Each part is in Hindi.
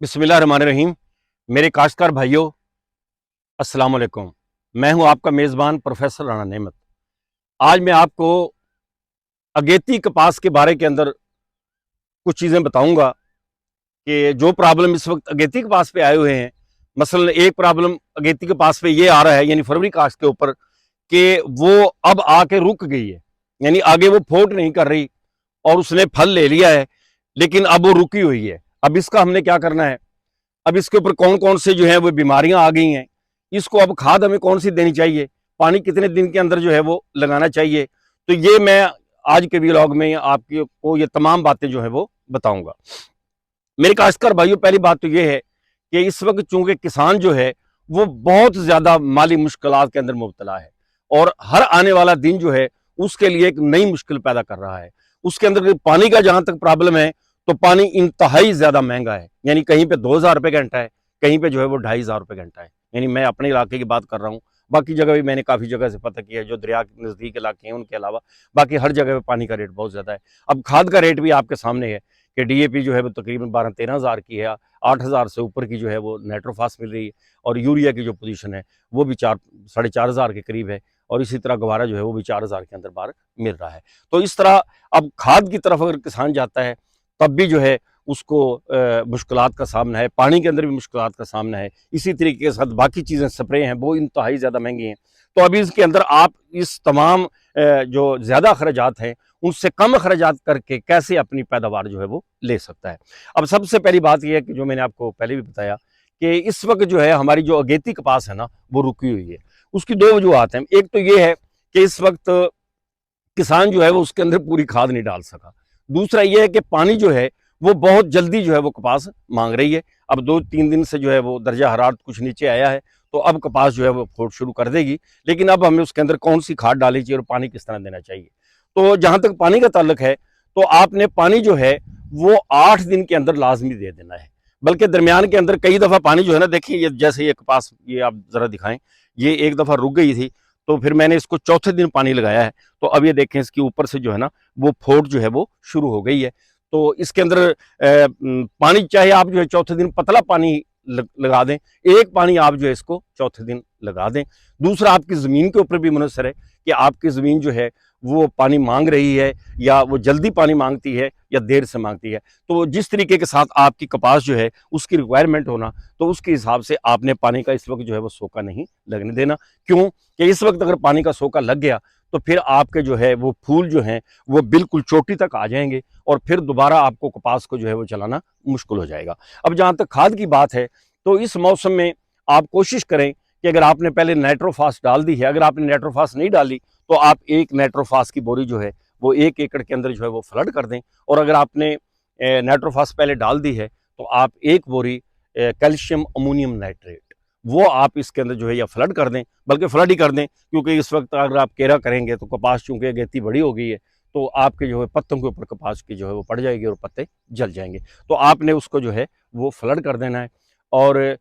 बिस्मिल्लाहिर्रहमानिर्रहीम। मेरे काश्तकार भाइयों, अस्सलाम वालेकुम। मैं हूं आपका मेज़बान प्रोफेसर राना नेमत। आज मैं आपको अगेती कपास के बारे के अंदर कुछ चीज़ें बताऊंगा कि जो प्रॉब्लम इस वक्त अगेती कपास पे आए हुए हैं। मसलन एक प्रॉब्लम अगेती कपास पे ये आ रहा है, यानी फरवरी काश्त के ऊपर, कि वो अब आके रुक गई है, यानी आगे वो फोट नहीं कर रही और उसने फल ले लिया है, लेकिन अब वो रुकी हुई है। अब इसका हमने क्या करना है? अब इसके ऊपर कौन कौन से जो है वो बीमारियां आ गई हैं, इसको अब खाद हमें कौन सी देनी चाहिए, पानी कितने दिन के अंदर जो है वो लगाना चाहिए। तो ये मैं आज के व्लॉग में आपकी को ये तमाम बातें जो है वो बताऊंगा। मेरे काश्तकार भाइयों, पहली बात तो ये है कि इस वक्त चूंकि किसान जो है वो बहुत ज्यादा माली मुश्किलात के अंदर मुब्तला है और हर आने वाला दिन जो है उसके लिए एक नई मुश्किल पैदा कर रहा है। उसके अंदर पानी का जहां तक प्रॉब्लम है, तो पानी इंतहाई ज्यादा महंगा है, यानी कहीं पे 2,000 रुपये घंटा है, कहीं पे जो है वो 2,500 रुपये घंटा है। यानी मैं अपने इलाके की बात कर रहा हूँ, बाकी जगह भी मैंने काफी जगह से पता किया है, जो दरिया के नजदीक इलाके हैं उनके अलावा बाकी हर जगह पे पानी का रेट बहुत ज्यादा है। अब खाद का रेट भी आपके सामने है कि डीएपी जो है वो तकरीबन 12-13 हज़ार की है, 8 हज़ार से ऊपर की जो है वो नाइट्रोफास मिल रही है, और यूरिया की जो पोजीशन है वो भी 4-4.5 हज़ार के करीब है, और इसी तरह गवारा जो है वो भी 4 हज़ार के अंदर बाहर मिल रहा है। तो इस तरह अब खाद की तरफ अगर किसान जाता है तब भी जो है उसको मुश्किलात का सामना है, पानी के अंदर भी मुश्किलात का सामना है। इसी तरीके के साथ बाकी चीज़ें स्प्रे हैं वो इंतहाई ज़्यादा महंगी हैं। तो अभी इसके अंदर आप इस तमाम जो ज़्यादा अखराजात हैं उनसे कम अखराजात करके कैसे अपनी पैदावार जो है वो ले सकता है। अब सबसे पहली बात यह है कि जो मैंने आपको पहले भी बताया कि इस वक्त जो है हमारी जो अगेती कपास है ना वो रुकी हुई है। उसकी दो वजूहत हैं। एक तो ये है कि इस वक्त किसान जो है वो उसके अंदर पूरी खाद नहीं डाल सका। दूसरा ये है कि पानी जो है वो बहुत जल्दी जो है वो कपास मांग रही है। अब 2-3 दिन से जो है वो दर्जा हरारत कुछ नीचे आया है, तो अब कपास जो है वो फूट शुरू कर देगी। लेकिन अब हमें उसके अंदर कौन सी खाद डालनी चाहिए और पानी किस तरह देना चाहिए। तो जहां तक पानी का ताल्लुक है, तो आपने पानी जो है वो 8 दिन के अंदर लाजमी दे देना है। बल्कि दरमियान के अंदर कई दफा पानी जो है ना, देखिए ये जैसे ये कपास, ये आप जरा दिखाएं, ये एक दफा रुक गई थी, तो फिर मैंने इसको चौथे दिन पानी लगाया है, तो अब ये देखें इसके ऊपर से जो है ना वो फोट जो है वो शुरू हो गई है। तो इसके अंदर पानी चाहे आप जो है चौथे दिन पतला पानी लगा दें, एक पानी आप जो है इसको चौथे दिन लगा दें। दूसरा आपकी ज़मीन के ऊपर भी मुनहसर है कि आपकी ज़मीन जो है वो पानी मांग रही है, या वो जल्दी पानी मांगती है या देर से मांगती है। तो जिस तरीके के साथ आपकी कपास जो है उसकी रिक्वायरमेंट होना, तो उसके हिसाब से आपने पानी का इस वक्त जो है वो सोका नहीं लगने देना। क्यों कि इस वक्त अगर पानी का सोका लग गया तो फिर आपके जो है वो फूल जो हैं वो बिल्कुल चोटी तक आ जाएंगे, और फिर दोबारा आपको कपास को जो है वो चलाना मुश्किल हो जाएगा। अब जहाँ तक खाद की बात है, तो इस मौसम में आप कोशिश करें कि अगर आपने पहले नाइट्रोफास डाल दी है, अगर आपने नाइट्रोफास नहीं डाली, तो आप एक नाइट्रोफास की बोरी जो है वो 1 एकड़ के अंदर जो है वो फ्लड कर दें। और अगर आपने नाइट्रोफास पहले डाल दी है, तो आप एक बोरी कैल्शियम अमोनियम नाइट्रेट वो आप इसके अंदर जो है या फ्लड कर दें, बल्कि फ्लड ही कर दें, क्योंकि इस वक्त अगर आप केरा करेंगे तो कपास चूंकि अगेती बड़ी हो गई है, तो आपके जो है पत्तों के ऊपर कपास की जो है वो पड़ जाएगी और पत्ते जल जाएंगे। तो आपने उसको जो है वो फ्लड कर देना है। और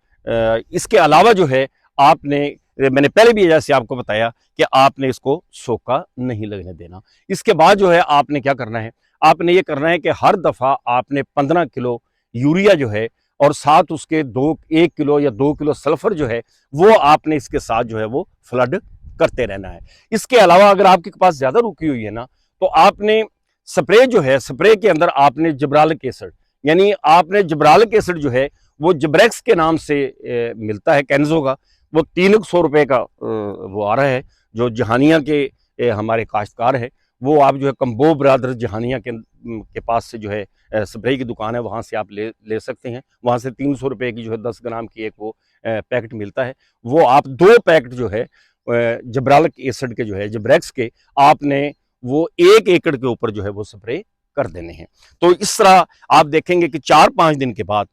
इसके अलावा जो है आपने, मैंने पहले भी जैसे आपको बताया कि आपने इसको सोका नहीं लगने देना। इसके बाद जो है आपने क्या करना है, आपने ये करना है कि हर दफा आपने 15 किलो यूरिया जो है और साथ उसके 1 किलो या 2 किलो सल्फर जो है वो आपने इसके साथ जो है वो फ्लड करते रहना है। इसके अलावा अगर आपके पास ज्यादा रुकी हुई है ना, तो आपने स्प्रे जो है, स्प्रे के अंदर आपने जिब्रालिक एसिड, यानी आपने जिब्रालिक एसिड जो है वो जिब्रेक्स के नाम से मिलता है, कैंजो का, वो 300 रुपये का वो आ रहा है। जो जहानिया के हमारे काश्तकार है, वो आप जो है कम्बो ब्रादर जहानिया के पास से जो है स्प्रे की दुकान है, वहाँ से आप ले सकते हैं। वहाँ से 300 रुपये की जो है 10 ग्राम की एक वो पैकेट मिलता है। वो आप 2 पैकेट जो है जिब्रालिक एसिड के जो है जिब्रेक्स के, आपने वो 1 एकड़ के ऊपर जो है वो स्प्रे कर देने हैं। तो इस तरह आप देखेंगे कि 4-5 दिन के बाद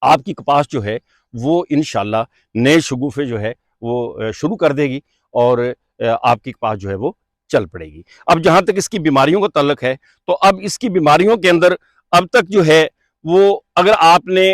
आपकी कपास जो है वो इंशाल्लाह नए शगुफे जो है वो शुरू कर देगी, और आपकी कपास जो है वो चल पड़ेगी। अब जहां तक इसकी बीमारियों का ताल्लुक है, तो अब इसकी बीमारियों के अंदर अब तक जो है वो, अगर आपने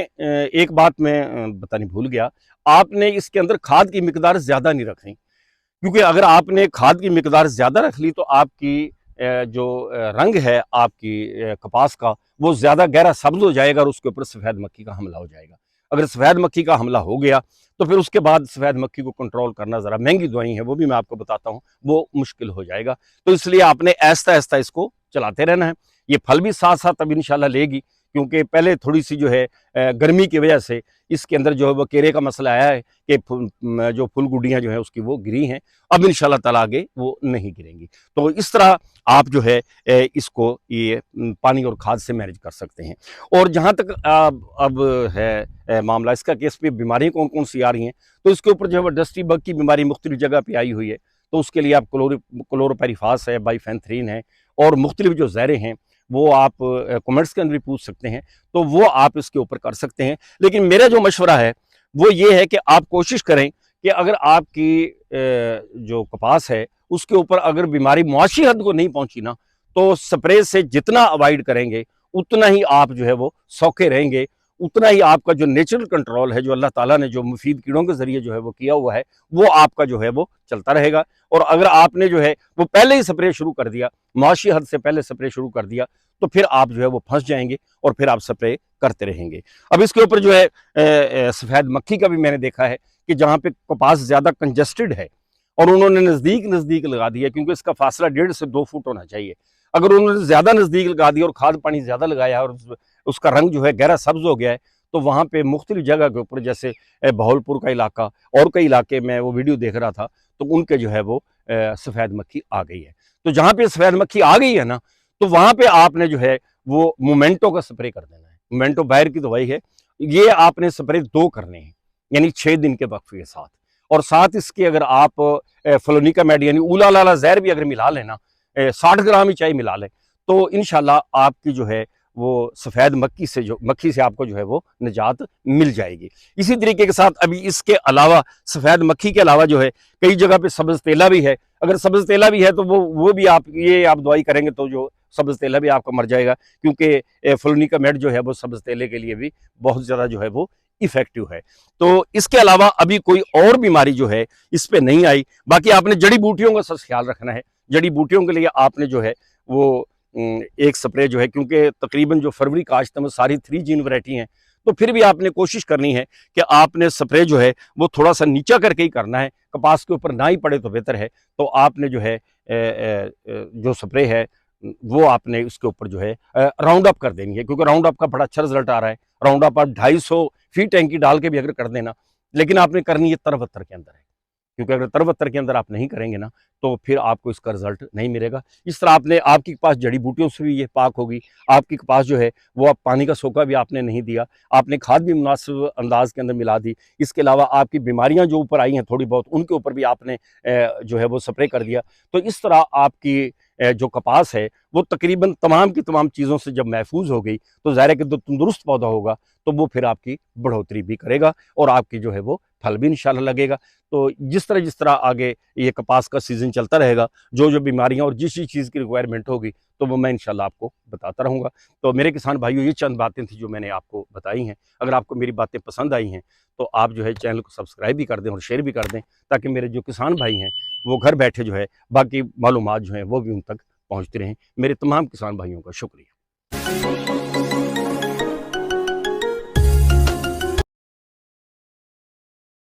एक बात मैं बतानी भूल गया, आपने इसके अंदर खाद की मिकदार ज्यादा नहीं रखनी। क्योंकि अगर आपने खाद की मिकदार ज्यादा रख ली तो आपकी जो रंग है आपकी कपास का वो ज़्यादा गहरा सब्ज हो जाएगा और उसके ऊपर सफ़ेद मक्खी का हमला हो जाएगा। अगर सफ़ेद मक्खी का हमला हो गया तो फिर उसके बाद सफ़ेद मक्खी को कंट्रोल करना ज़रा महंगी दवाई है, वो भी मैं आपको बताता हूँ, वो मुश्किल हो जाएगा। तो इसलिए आपने आहिस्ता आहिस्ता इसको चलाते रहना है। ये फल भी साथ साथ अब इंशाल्लाह लेगी, क्योंकि पहले थोड़ी सी जो है गर्मी की वजह से इसके अंदर जो है वो केरे का मसला आया है कि जो फूल गुड्डियाँ जो है उसकी वो गिरी हैं। अब इंशाल्लाह ताला आगे वो नहीं गिरेंगी। तो इस तरह आप जो है इसको ये पानी और खाद से मैनेज कर सकते हैं। और जहाँ तक अब है मामला इसका कि इस पे बीमारियाँ कौन कौन सी आ रही हैं, तो इसके ऊपर जो है वो डस्टी बग की बीमारी मुख्तलिफ जगह पे आई हुई है। तो उसके लिए आप क्लोरोपेरिफास है, बाइफेंथ्रीन है और मुख्तलिफ जो जहरें हैं वो आप कमेंट्स के अंदर भी पूछ सकते हैं, तो वो आप इसके ऊपर कर सकते हैं। लेकिन मेरा जो मशवरा है वो ये है कि आप कोशिश करें कि अगर आपकी जो कपास है उसके ऊपर अगर बीमारी मुआशी हद को नहीं पहुंची ना, तो स्प्रे से जितना अवॉइड करेंगे उतना ही आप जो है वो सौखे रहेंगे, उतना ही आपका जो नेचुरल कंट्रोल है, जो अल्लाह ताला ने जो मुफीद कीड़ों के जरिए जो है वो किया हुआ है, वो आपका जो है वो चलता रहेगा। और अगर आपने जो है वो पहले ही स्प्रे शुरू कर दिया, मुआशी हद से पहले स्प्रे शुरू कर दिया, तो फिर आप जो है वो फंस जाएंगे और फिर आप स्प्रे करते रहेंगे। अब इसके ऊपर जो है सफ़ेद मक्खी का भी मैंने देखा है कि जहाँ पे कपास ज़्यादा कंजेस्टेड है और उन्होंने नज़दीक नज़दीक लगा दिया, क्योंकि इसका फासला 1.5 से 2 फुट होना चाहिए। अगर उन्होंने ज़्यादा नज़दीक लगा दिया और खाद पानी ज़्यादा लगाया और उसका रंग जो है गहरा सब्ज हो गया है, तो वहाँ पे मुख्तलिफ जगह के ऊपर जैसे बहावलपुर का इलाका और कई इलाके में वो वीडियो देख रहा था, तो उनके जो है वो सफ़ेद मक्खी आ गई है। तो जहाँ पे सफ़ेद मक्खी आ गई है ना, तो वहाँ पे आपने जो है वो मोमेंटो का स्प्रे कर देना है। मोमेंटो बायर की दवाई है, ये आपने स्प्रे 2 करने हैं, यानी 6 दिन के वक्फे के साथ। और साथ इसके अगर आप फ्लोनिकामेड यानी ऊला लाला जहर भी अगर मिला लेना, 60 ग्राम ही चाहे मिला लें, तो इंशाल्लाह आपकी जो है वो सफ़ेद मक्खी से आपको जो है वो निजात मिल जाएगी। इसी तरीके के साथ अभी इसके अलावा सफ़ेद मक्खी के अलावा जो है कई जगह पे सब्ज़ तेला भी है। अगर सब्ज़ तेला भी है तो वो भी आप दवाई करेंगे तो जो सब्ज़ तेला भी आपका मर जाएगा, क्योंकि फ्लोनिकामेड जो है वो सब्ज़ तेले के लिए भी बहुत ज़्यादा जो है वो इफेक्टिव है। तो इसके अलावा अभी कोई और बीमारी जो है इस पे नहीं आई। बाकी आपने जड़ी बूटियों का सच ख्याल रखना है। जड़ी बूटियों के लिए आपने जो है वो एक स्प्रे जो है, क्योंकि तकरीबन जो फरवरी काश्त में सारी 3 जीन वैरायटी हैं, तो फिर भी आपने कोशिश करनी है कि आपने स्प्रे जो है वो थोड़ा सा नीचा करके ही करना है, कपास के ऊपर ना ही पड़े तो बेहतर है। तो आपने जो है जो स्प्रे है वो आपने उसके ऊपर जो है राउंड अप कर देनी है, क्योंकि राउंड अप का बड़ा अच्छा रिजल्ट आ रहा है। राउंड अप आप 250 फीट टैंकी डाल के भी अगर कर देना, लेकिन आपने करनी है तरवत्तर के अंदर है, क्योंकि अगर तरवत्तर के अंदर आप नहीं करेंगे ना, तो फिर आपको इसका रिजल्ट नहीं मिलेगा। इस तरह आपने आपके पास जड़ी बूटियों से भी ये पाक होगी, आपकी कपास जो है वो आप पानी का सोखा भी आपने नहीं दिया, आपने खाद भी मुनासिब अंदाज के अंदर मिला दी। इसके अलावा आपकी बीमारियां जो ऊपर आई हैं थोड़ी बहुत, उनके ऊपर भी आपने जो है वो स्प्रे कर दिया। तो इस तरह आपकी जो कपास है वो तकरीबन तमाम की तमाम चीज़ों से जब महफूज हो गई, तो ज़ाहिर है कि जो तंदुरुस्त पौधा होगा तो वो फिर आपकी बढ़ोतरी भी करेगा और आपकी जो है वो फल भी इंशाल्लाह लगेगा। तो जिस तरह आगे ये कपास का सीज़न चलता रहेगा, जो जो बीमारियां और जिस जिस चीज़ की रिक्वायरमेंट होगी, तो वो मैं इंशाल्लाह आपको बताता रहूँगा। तो मेरे किसान भाइयों, ये चंद बातें थी जो मैंने आपको बताई हैं। अगर आपको मेरी बातें पसंद आई हैं तो आप जो है चैनल को सब्सक्राइब भी कर दें और शेयर भी कर दें, ताकि मेरे जो किसान भाई हैं वो घर बैठे जो है बाकी मालूमात जो हैं वो भी उन तक पहुँचती रहें। मेरे तमाम किसान भाइयों का शुक्रिया।